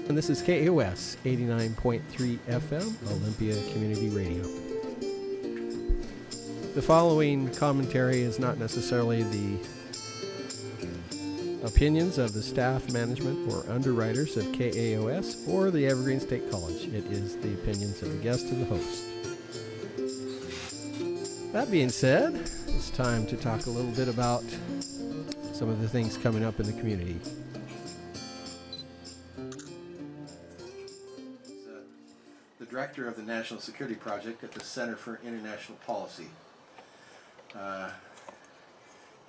And this is KAOS 89.3 FM, Olympia Community Radio. The following commentary is not necessarily the opinions of the staff, management, or underwriters of KAOS or the Evergreen State College. It is the opinions of the guest and the host. That being said, it's time to talk a little bit about some of the things coming up in the community. The director of the National Security Project at the Center for International Policy.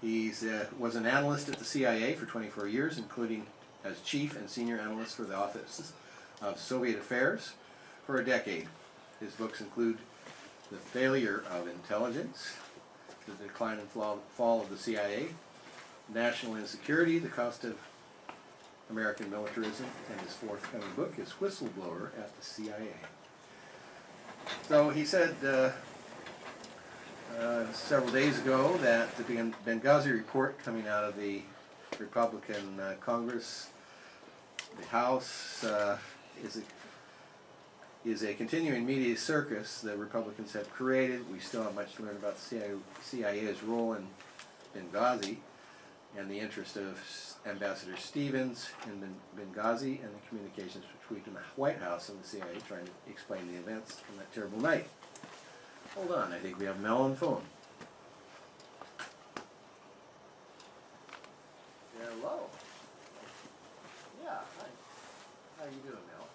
He was an analyst at the CIA for 24 years, including as chief and senior analyst for the Office of Soviet Affairs for a decade. His books include The Failure of Intelligence, The Decline and Fall of the CIA, National Insecurity, The Cost of American Militarism, and his forthcoming book is Whistleblower at the CIA. So he said several days ago that the Benghazi report coming out of the Republican Congress, the House, is a continuing media circus the Republicans have created. We still have much to learn about the CIA's role in Benghazi and the interest of Ambassador Stevens in Benghazi and the communications between the White House and the CIA trying to explain the events on that terrible night. Hold on, I think we have Mel on the phone. Hello. Yeah, hi. How you doing, Mel?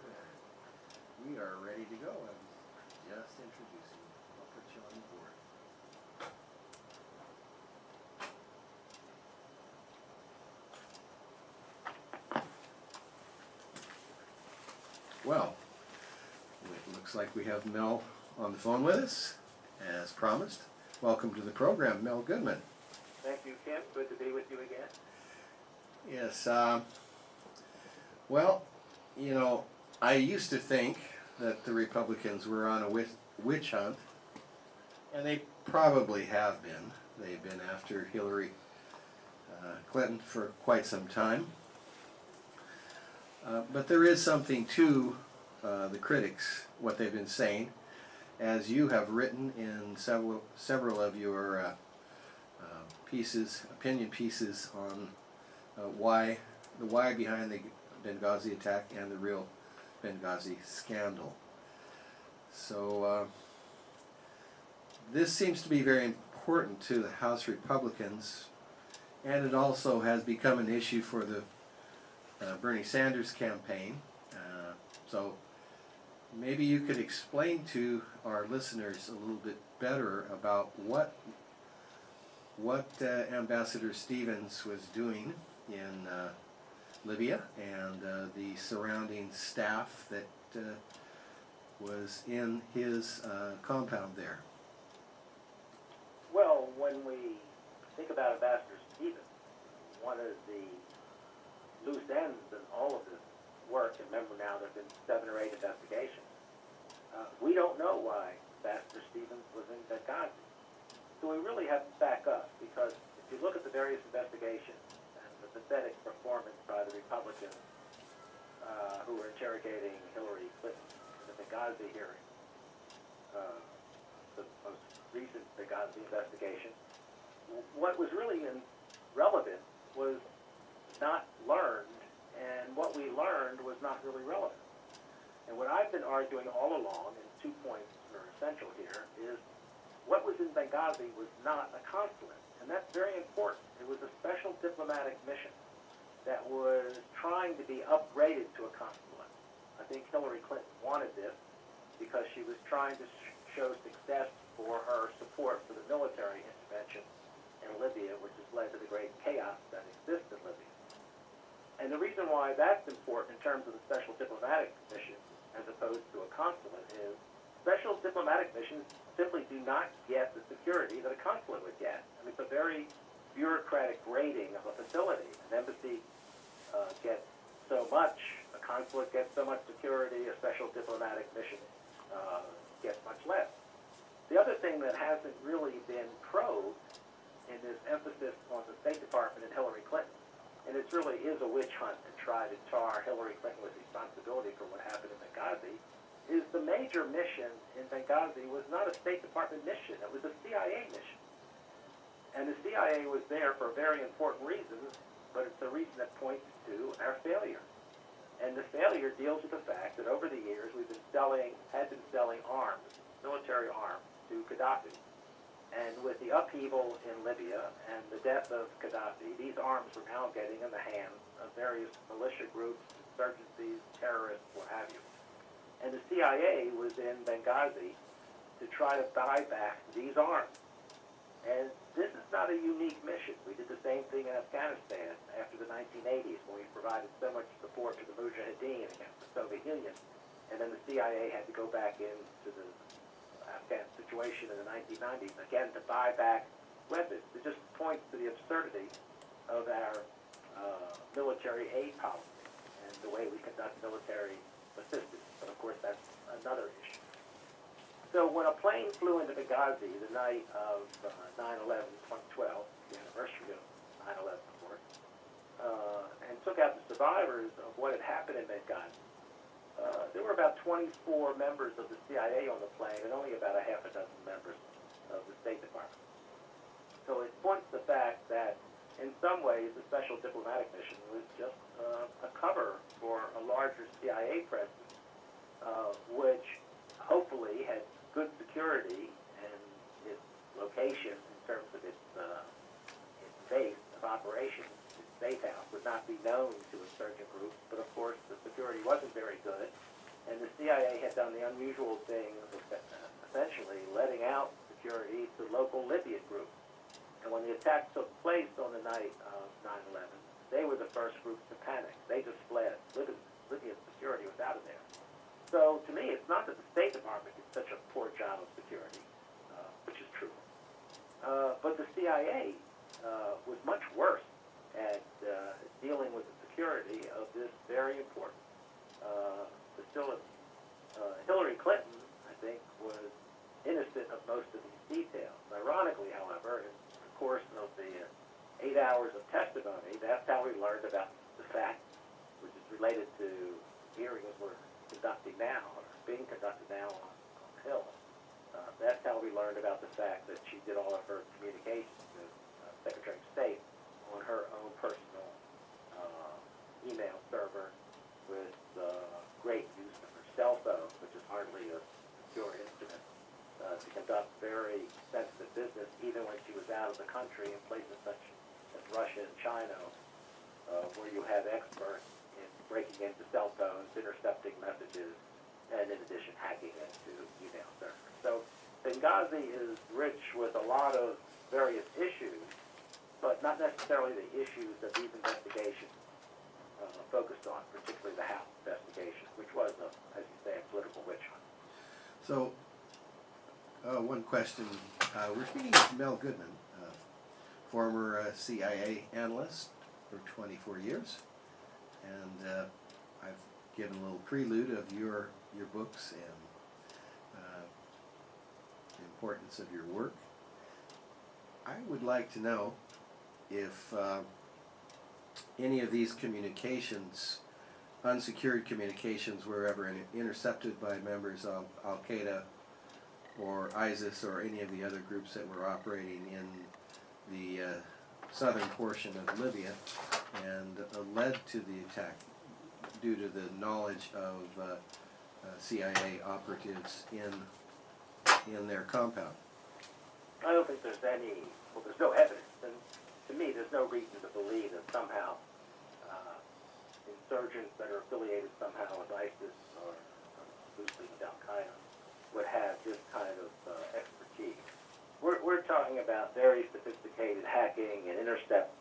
Good. We are ready to go. I'm just introducing you. I'll put you on the board. Well, it looks like we have Mel on the phone with us, as promised. Welcome to the program, Mel Goodman. Thank you, Kim. Good to be with you again. Yes, well, you know, I used to think that the Republicans were on a witch hunt, and they probably have been. They've been after Hillary Clinton for quite some time. But there is something to the critics, what they've been saying, as you have written in several of your opinion pieces on the why behind the Benghazi attack and the real Benghazi scandal. So this seems to be very important to the House Republicans, and it also has become an issue for the Bernie Sanders campaign. So maybe you could explain to our listeners a little bit better about what Ambassador Stevens was doing in Libya and the surrounding staff that was in his compound there. Well, when we think about Ambassador Stevens, one of the loose ends in all of this work, and remember now there have been 7 or 8 investigations, we don't know why Ambassador Stevens was in Benghazi. So we really have to back up, because if you look at the various investigations and the pathetic performance by the Republicans who were interrogating Hillary Clinton in the Benghazi hearing, the most recent Benghazi investigation, what was really relevant was not learned, and what we learned was not really relevant. And what I've been arguing all along, and 2 points are essential here, is what was in Benghazi was not a consulate, and that's very important. It was a special diplomatic mission that was trying to be upgraded to a consulate. I think Hillary Clinton wanted this because she was trying to show success for her support for the military intervention in Libya, which has led to the great chaos that exists in Libya. And the reason why that's important in terms of the special diplomatic mission as opposed to a consulate is special diplomatic missions simply do not get the security that a consulate would get. I mean, it's a very bureaucratic grading of a facility. An embassy gets so much, a consulate gets so much security, a special diplomatic mission gets much less. The other thing that hasn't really been probed in this emphasis on the State Department and Hillary Clinton, and it's really is a witch hunt to try to tar Hillary Clinton with responsibility for what happened in Benghazi, is the major mission in Benghazi was not a State Department mission. It was a CIA mission. And the CIA was there for very important reasons, but it's a reason that points to our failure. And the failure deals with the fact that over the years we've been had been selling arms, military arms, to Gaddafi. And with the upheaval in Libya and the death of Gaddafi, these arms were now getting in the hands of various militia groups, insurgencies, terrorists, what have you. And the CIA was in Benghazi to try to buy back these arms. And this is not a unique mission. We did the same thing in Afghanistan after the 1980s when we provided so much support to the Mujahideen against the Soviet Union. And then the CIA had to go back into the Afghan situation in the 1990s, again, to buy back weapons. It just points to the absurdity of our military aid policy and the way we conduct military assistance. But of course, that's another issue. So when a plane flew into Benghazi the night of 9/11, 2012, the anniversary of 9/11, of course, and took out the survivors of what had happened in Benghazi, there were about 24 members of the CIA on the plane and only about a half a dozen members of the State Department. So it points to the fact that in some ways the special diplomatic mission was just a cover for a larger CIA presence, which hopefully had good security and its location in terms of its base of operations. Its safe house would not be known to insurgent groups, but of course the security wasn't very good, and the CIA had done the unusual thing of essentially letting out security to local Libyan groups. And when the attack took place on the night of 9/11, they were the first groups to panic. They just fled. Libyan security was out of there. So to me, it's not that the State Department did such a poor job of security, which is true, but the CIA was much worse at dealing with the security of this very important facility. Hillary Clinton, I think, was innocent of most of these details. Ironically, however, in the course of the 8 hours of testimony, that's how we learned about the fact, which is related to hearings we're conducting now, or being conducted now on Hill. That's how we learned about the fact that she did all of her communications with Secretary of State on her own personal email server with great use of her cell phone, which is hardly a secure instrument, to conduct very sensitive business, even when she was out of the country in places such as Russia and China, where you have experts in breaking into cell phones, intercepting messages, and in addition hacking into email servers. So Benghazi is rich with a lot of various issues, but not necessarily the issues that these investigations focused on, particularly the House investigation, which was, as you say, a political witch hunt. So, one question. We're speaking with Mel Goodman, former CIA analyst for 24 years, and I've given a little prelude of your books and the importance of your work. I would like to know if any of these communications, unsecured communications, were ever intercepted by members of Al-Qaeda or ISIS or any of the other groups that were operating in the southern portion of Libya and led to the attack due to the knowledge of CIA operatives in their compound. I don't think there's there's no evidence, and to me there's no reason to believe that somehow insurgents that are affiliated somehow with ISIS or loosely with Al-Qaeda would have this kind of expertise. We're talking about very sophisticated hacking and intercept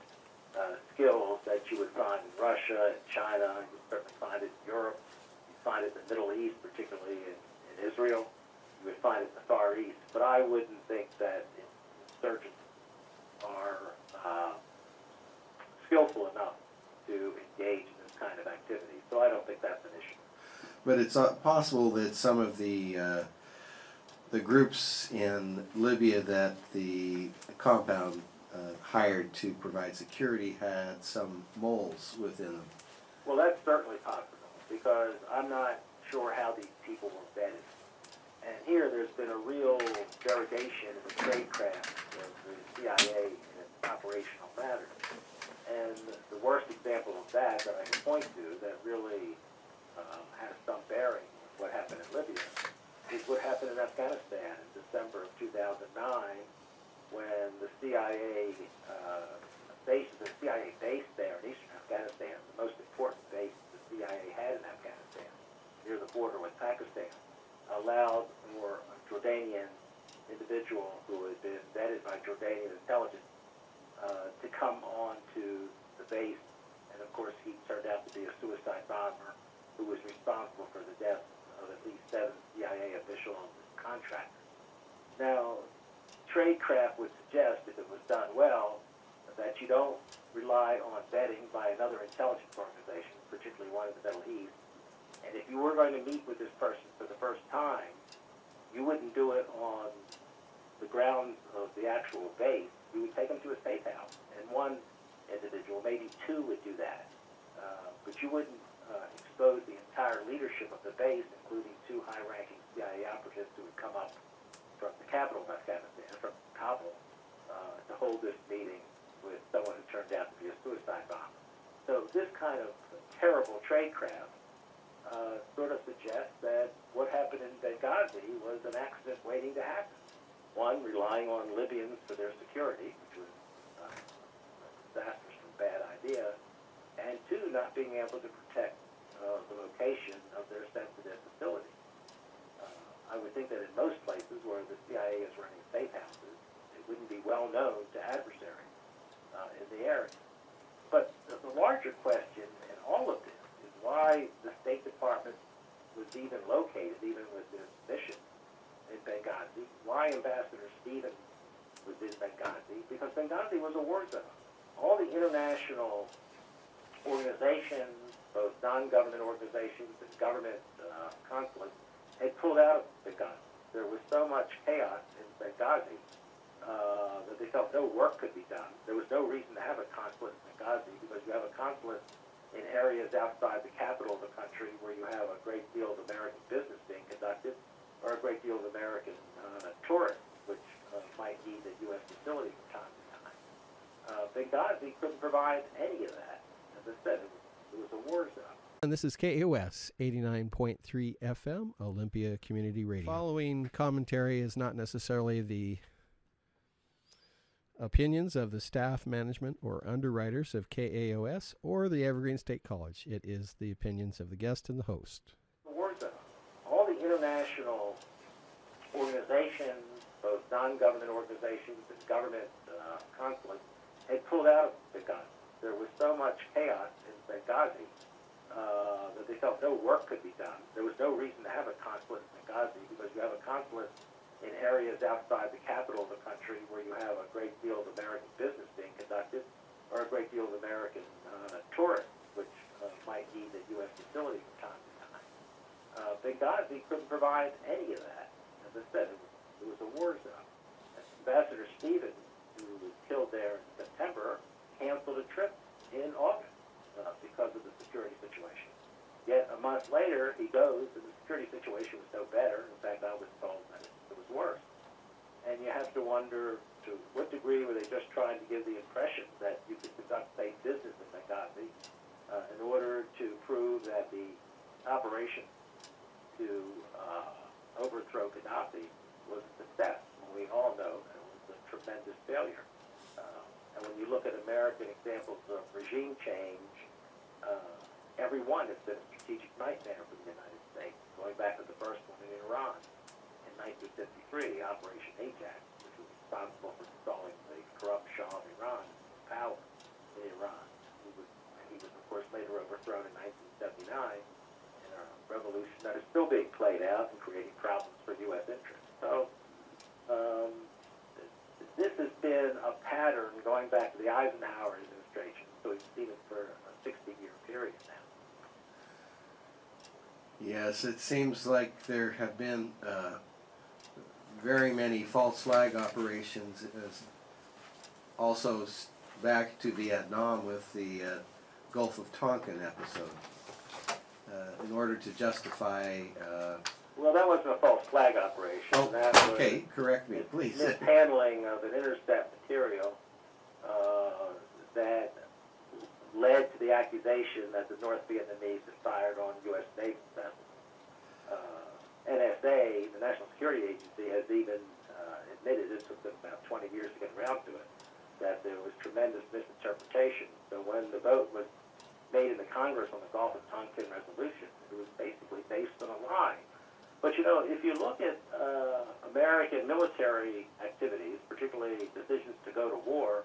skills that you would find in Russia and China. You would certainly find it in Europe. You find it in the Middle East, particularly in Israel. You would find it in the Far East. But I wouldn't think that insurgents are skillful enough to engage in this kind of activity. So I don't think that's an issue. But it's possible that some of the groups in Libya that the compound hired to provide security had some moles within them. Well, that's certainly possible, because I'm not sure how these people were vetted. And here there's been a real derogation in the tradecraft of the CIA in operational matters. And the worst example of that I can point to that really has some bearing with what happened in Libya is what happened in Afghanistan in December of 2009, when the CIA base there in eastern Afghanistan, the most important base the CIA had in Afghanistan, near the border with Pakistan, allowed for a Jordanian individual who had been vetted by Jordanian intelligence to come on to the base. And of course, he turned out to be a suicide bomber who was responsible for the death of at least 7 CIA officials and contractors. Now, tradecraft would suggest, if it was done well, that you don't rely on vetting by another intelligence organization, particularly one in the Middle East. And if you were going to meet with this person for the first time, you wouldn't do it on the grounds of the actual base. You would take them to a safe house. And one individual, maybe 2, would do that. But you wouldn't expose the entire leadership of the base, including 2 high-ranking CIA operatives who would come up from the capital of Afghanistan, from Kabul, to hold this meeting with someone who turned out to be a suicide bomber. So this kind of terrible tradecraft sort of suggests that what happened in Benghazi was an accident waiting to happen. One, relying on Libyans for their security, which was a disastrously bad idea, and 2, not being able to protect the location of their sensitive facility. I would think that in most places where the CIA is running safe houses, it wouldn't be well known to adversaries in the area. But the larger question in all of this is why the State Department was even located, even with this mission in Benghazi, why Ambassador Stevens was in Benghazi, because Benghazi was a war zone. All the international organizations, both non-government organizations and government consulates, had pulled out of Benghazi. There was so much chaos in Benghazi that they felt no work could be done. There was no reason to have a consulate in Benghazi, because you have a consulate in areas outside the capital of the country where you have a great deal of American business being conducted, or a great deal of American tourists, which might need a U.S. facility from time to time. Benghazi couldn't provide any of that. As I said, it was a war zone. And this is KAOS 89.3 FM, Olympia Community Radio. Following commentary is not necessarily the opinions of the staff, management, or underwriters of KAOS or the Evergreen State College. It is the opinions of the guest and the host. War zone. All the international organizations, both non-government organizations and government consulates, had pulled out of Benghazi. There was so much chaos in Benghazi that they felt no work could be done. There was no reason to have a consulate in Benghazi, because you have a consulate in areas outside the capital of the country where you have a great deal of American business being conducted, or a great deal of American tourists, which might need a U.S. facility from time to time. Benghazi couldn't provide any of that. As I said, it was a war zone. Ambassador Stevens, who was killed there in September, canceled a trip in August because of the security situation. Yet a month later, he goes, and the security situation was no better. In fact, I was told that it was worse. And you have to wonder, to what degree were they just trying to give the impression that you could conduct safe business in Benghazi in order to prove that the operation to overthrow Gaddafi was a success. And we all know that it was a tremendous failure. And when you look at American examples of regime change, every one has been a strategic nightmare for the United States, going back to the first one in Iran in 1953, Operation Ajax, which was responsible for installing the corrupt Shah of Iran in power in Iran. He was, of course, later overthrown in 1979 in a revolution that is still being played out and creating problems for U.S. interests. So this has been a pattern going back to the Eisenhower administration, so we've seen it for a 60-year period now. Yes, it seems like there have been very many false flag operations also back to Vietnam with the Gulf of Tonkin episode in order to justify. Well, that wasn't a false flag operation. Oh, that okay, correct me, please. Mishandling of an intercept material that led to the accusation that the North Vietnamese had fired on U.S. Navy vessels. NSA, the National Security Agency, has even admitted, it took them about 20 years to get around to it, that there was tremendous misinterpretation. So when the vote was made in the Congress on the Gulf of Tonkin resolution, it was basically based on a lie. But you know, if you look at American military activities, particularly decisions to go to war,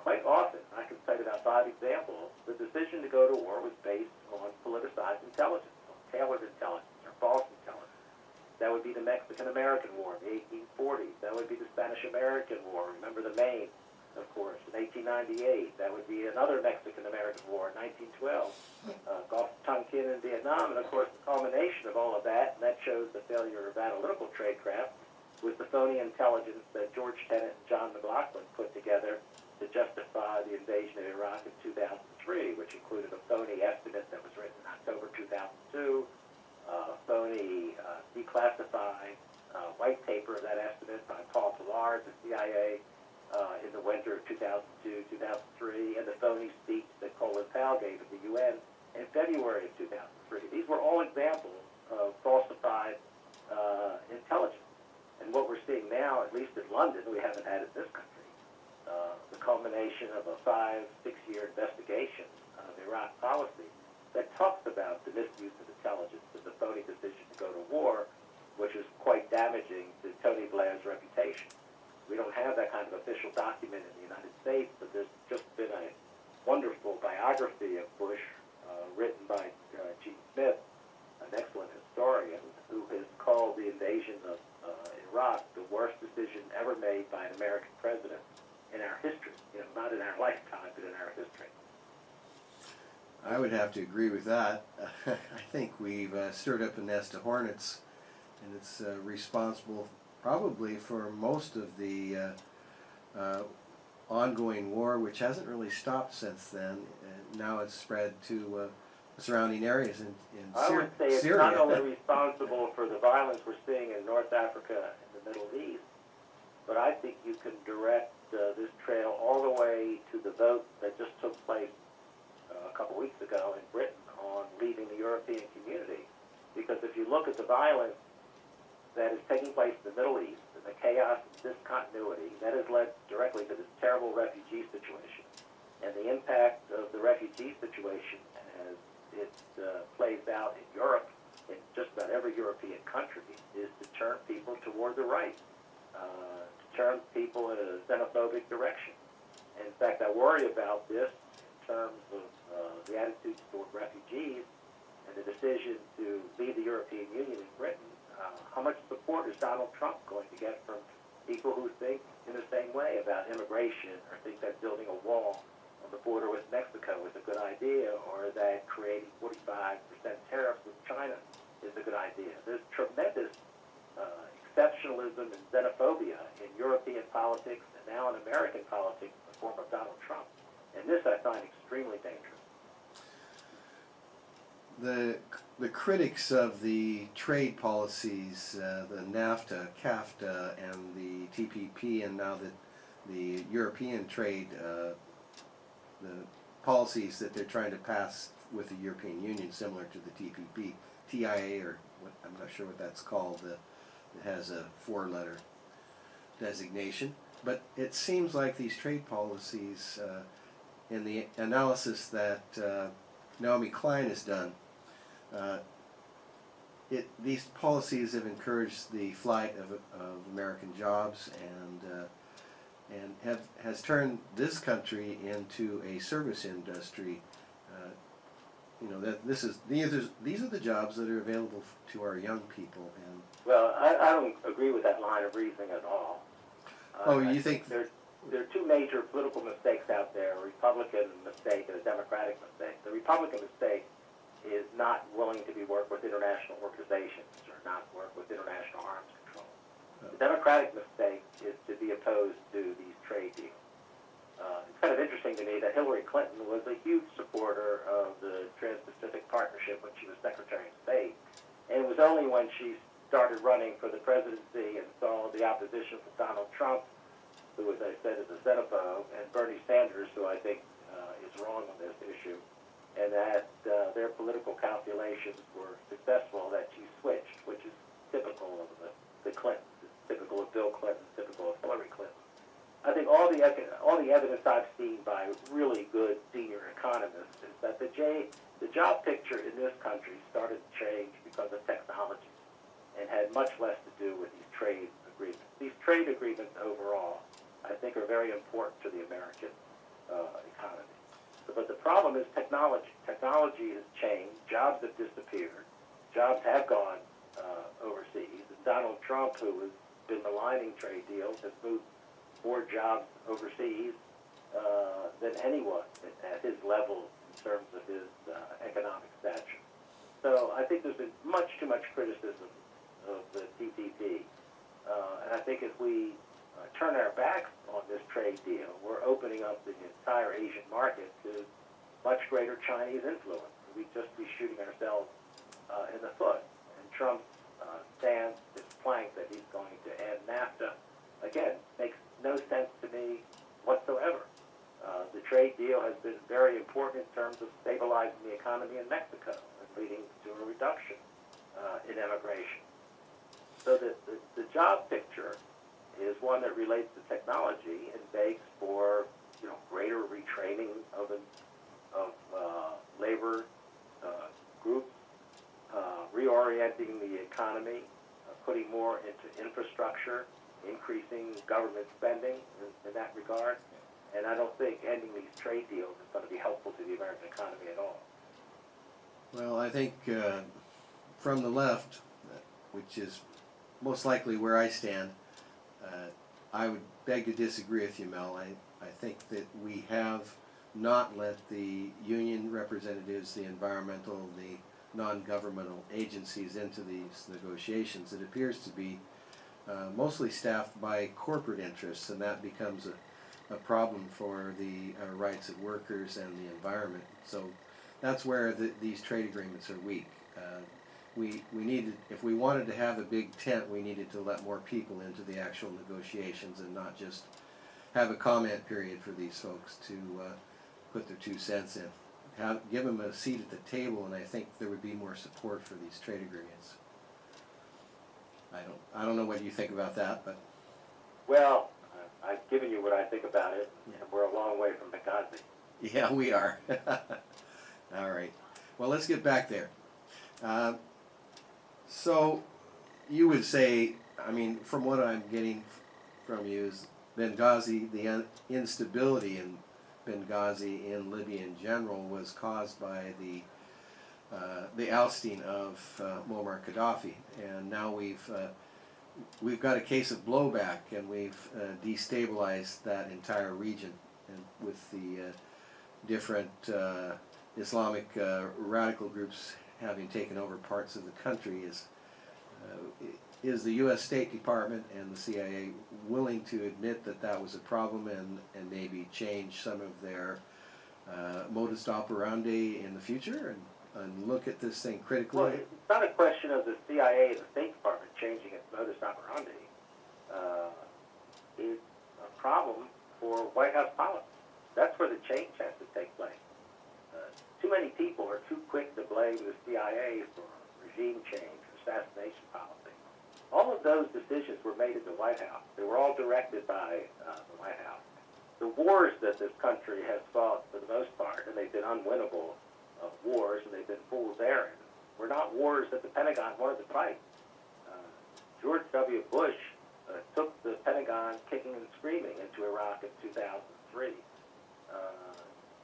quite often, I can cite about 5 examples, the decision to go to war was based on politicized intelligence, on tailored intelligence, or false intelligence. That would be the Mexican-American War in the 1840s. That would be the Spanish-American War. Remember the Maine, of course, in 1898. That would be another Mexican-American War in 1912. Gulf of Tonkin in Vietnam, and of course the culmination of all of that, and that shows the failure of analytical tradecraft, was the phony intelligence that George Tenet and John McLaughlin put together to justify the invasion of Iraq in 2003, which included a phony estimate that was written in October 2002, phony declassified white paper of that estimate by Paul Pillar, the CIA, in the winter of 2002, 2003, and the phony speech that Colin Powell gave at the UN in February of 2003. These were all examples of falsified intelligence. And what we're seeing now, at least in London, we haven't had it in this country, the culmination of a 5-6 year investigation of Iraq policy that talks about the misuse of intelligence and the phony decision to go to war, which is quite damaging to Tony Blair's reputation. We don't have that kind of official document in the United States, but there's just been a wonderful biography of Bush written by Gene Smith, an excellent historian, who has called the invasion of Iraq the worst decision ever made by an American president in our history. You know, not in our lifetime, but in our history. I would have to agree with that. I think we've stirred up a nest of hornets, and it's responsible probably for most of the ongoing war, which hasn't really stopped since then. Now it's spread to surrounding areas in I would say it's Syria. not only responsible for the violence we're seeing in North Africa and the Middle East, but I think you can direct this trail all the way to the vote that just took place a couple weeks ago in Britain on leaving the European community. Because if you look at the violence that is taking place in the Middle East and the chaos and discontinuity, that has led directly to this terrible refugee situation. And the impact of the refugee situation as it plays out in Europe, in just about every European country, is to turn people toward the right, to turn people in a xenophobic direction. And in fact, I worry about this in terms of the attitudes toward refugees and the decision to leave the European Union in Britain. How much support is Donald Trump going to get from people who think in the same way about immigration, or think that building a wall on the border with Mexico is a good idea, or that creating 45% tariffs with China is a good idea? There's tremendous exceptionalism and xenophobia in European politics and now in American politics in the form of Donald Trump. And this I find extremely dangerous. The critics of the trade policies, the NAFTA, CAFTA, and the TPP, and now the European trade, the policies that they're trying to pass with the European Union, similar to the TPP, TIA, or what, I'm not sure what that's called. It has a 4-letter designation, but it seems like these trade policies, in the analysis that Naomi Klein has done, these policies have encouraged the flight of American jobs and has turned this country into a service industry. You know, that these are the jobs that are available to our young people. And well, I don't agree with that line of reasoning at all. You think there are two major political mistakes out there: a Republican mistake and a Democratic mistake. The Republican mistake is not willing to work with international organizations or not work with international arms control. The Democratic mistake is to be opposed to these trade deals. kind of interesting to me that Hillary Clinton was a huge supporter of the Trans-Pacific Partnership when she was Secretary of State. And it was only when she started running for the presidency and saw the opposition from Donald Trump, who, as I said, is a xenophobe, and Bernie Sanders, who I think is wrong on this issue, and that their political calculations were successful, that she switched, which is typical of the Clintons, typical of Bill Clinton, typical of Hillary Clinton. I think all the evidence I've seen by really good senior economists is that the job picture in this country started to change because of technology and had much less to do with these trade agreements. These trade agreements overall, I think, are very important to the American economy. But the problem is technology. Technology has changed. Jobs have disappeared. Jobs have gone overseas. And Donald Trump, who has been maligning trade deals, has moved more jobs overseas than anyone at his level in terms of his economic stature. So I think there's been much too much criticism of the TPP. And I think if we turn our backs on this trade deal, we're opening up the entire Asian market to much greater Chinese influence. We'd just be shooting ourselves in the foot. And Trump's stance, this plank that he's going to add NAFTA, again, makes no sense to me whatsoever. The trade deal has been very important in terms of stabilizing the economy in Mexico and leading to a reduction in immigration. So the job picture is one that relates to technology and begs for greater retraining of labor groups, reorienting the economy, putting more into infrastructure, increasing government spending in that regard. And I don't think ending these trade deals is going to be helpful to the American economy at all. Well, I think from the left, which is most likely where I stand, I would beg to disagree with you, Mel. I think that we have not let the union representatives, the environmental, the non-governmental agencies into these negotiations. It appears to be mostly staffed by corporate interests, and that becomes a problem for the rights of workers and the environment. So that's where these trade agreements are weak. We needed, if we wanted to have a big tent, we needed to let more people into the actual negotiations and not just have a comment period for these folks to put their 2 cents in. Give them a seat at the table, and I think there would be more support for these trade agreements. I don't know what you think about that, but well, I've given you what I think about it, and we're a long way from Benghazi. yeah, we are. All right. Well, let's get back there. So you would say, I mean, from what I'm getting from you is Benghazi, the instability in Benghazi, in Libya in general, was caused by the ousting of Muammar Gaddafi, and now we've got a case of blowback, and we've destabilized that entire region, and with the different Islamic radical groups having taken over parts of the country. Is the U.S. State Department and the CIA willing to admit that that was a problem and maybe change some of their modus operandi in the future and look at this thing critically? Well, it's not a question of the CIA and the State Department changing its modus operandi. It's a problem for White House politics. That's where the change has to take place. Too many people are too quick to blame the CIA for regime change, assassination policy. All of those decisions were made at the White House. They were all directed by the White House. The wars that this country has fought, for the most part, and they've been unwinnable wars, and they've been fool's errands, were not wars that the Pentagon wanted to fight. George W. Bush took the Pentagon kicking and screaming into Iraq in 2003.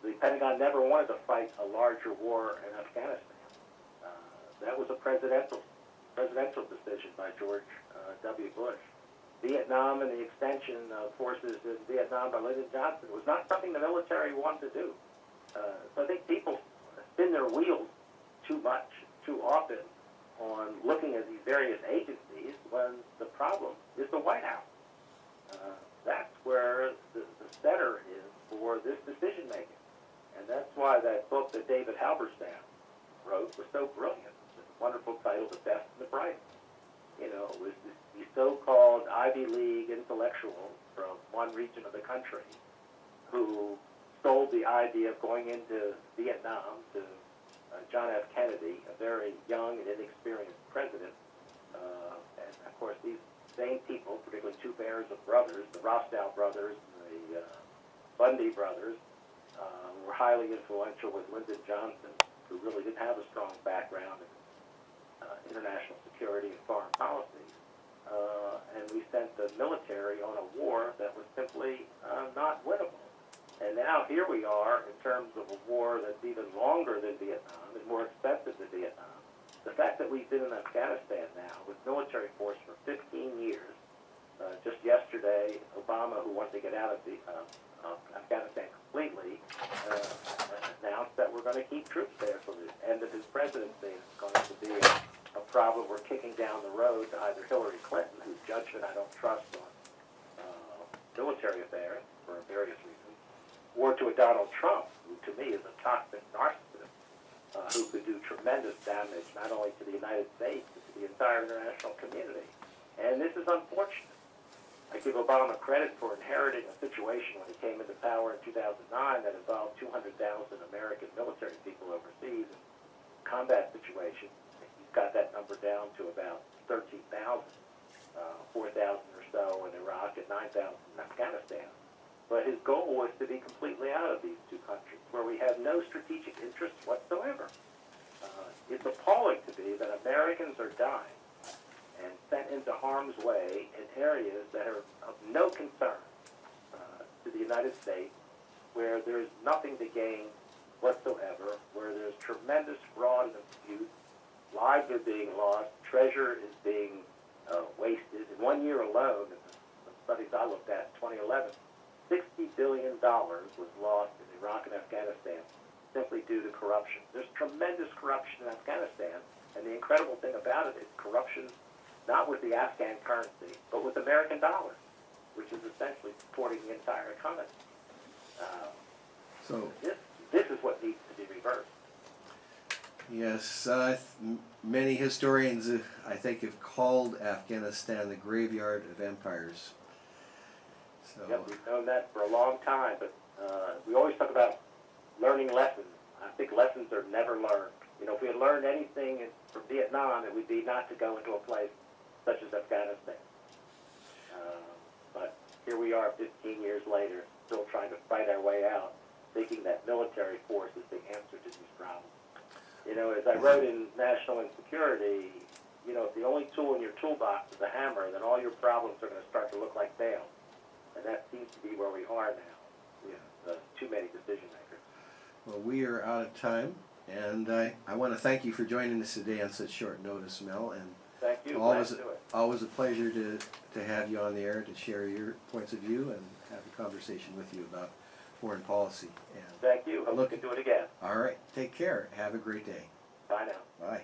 The Pentagon never wanted to fight a larger war in Afghanistan. That was a presidential decision by George W. Bush. Vietnam and the extension of forces in Vietnam by Lyndon Johnson was not something the military wanted to do. So I think people spin their wheels too much, too often, on looking at these various agencies when the problem is the White House. That's where the center is for this decision making. And that's why that book that David Halberstam wrote was so brilliant. It's a wonderful title, The Best and the Brightest. You know, it was the so-called Ivy League intellectuals from one region of the country who sold the idea of going into Vietnam to John F. Kennedy, a very young and inexperienced president. And, of course, these same people, particularly two pairs of brothers, the Rostow brothers and the Bundy brothers, were highly influential with Lyndon Johnson, who really didn't have a strong background in international security and foreign policy. And we sent the military on a war that was simply not winnable. And now here we are in terms of a war that's even longer than Vietnam and more expensive than Vietnam. The fact that we've been in Afghanistan now with military force for 15 years, just yesterday, Obama, who wanted to get out of Afghanistan completely, announced that we're going to keep troops there till the end of his presidency. It's going to be a problem we're kicking down the road to either Hillary Clinton, whose judgment I don't trust on military affairs for various reasons, or to a Donald Trump, who to me is a toxic narcissist, who could do tremendous damage not only to the United States, but to the entire international community. And this is unfortunate. I give Obama credit for inheriting a situation when he came into power in 2009 that involved 200,000 American military people overseas in combat situations. He's got that number down to about 13,000, 4,000 or so in Iraq and 9,000 in Afghanistan. But his goal was to be completely out of these two countries, where we have no strategic interests whatsoever. It's appalling to me that Americans are dying and sent into harm's way in areas that are of no concern to the United States, where there's nothing to gain whatsoever, where there's tremendous fraud and abuse, lives are being lost, treasure is being wasted. In 1 year alone, in the studies I looked at in 2011, $60 billion was lost in Iraq and Afghanistan simply due to corruption. There's tremendous corruption in Afghanistan, and the incredible thing about it is corruption not with the Afghan currency, but with American dollars, which is essentially supporting the entire economy. So this is what needs to be reversed. yes, many historians, I think, have called Afghanistan the graveyard of empires. So, Yep, we've known that for a long time, but we always talk about learning lessons. I think lessons are never learned. You know, if we had learned anything from Vietnam, it would be not to go into a place such as Afghanistan. But here we are 15 years later, still trying to fight our way out, thinking that military force is the answer to these problems. You know, as I wrote in National Insecurity, you know, if the only tool in your toolbox is a hammer, then all your problems are going to start to look like nails. And that seems to be where we are now. Yeah, too many decision makers. well, we are out of time, and I want to thank you for joining us today on such short notice, Mel. And Thank you. always, Glad to do it. always a pleasure to have you on the air to share your points of view and have a conversation with you about foreign policy. And Thank you. Hope we can do it again. all right, take care. Have a great day. Bye now. Bye.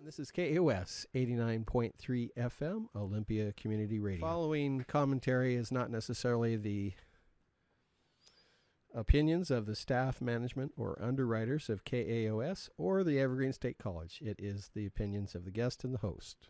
This is KAOS 89.3 FM, Olympia Community Radio. Following commentary is not necessarily the opinions of the staff, management, or underwriters of KAOS or the Evergreen State College. It is the opinions of the guest and the host.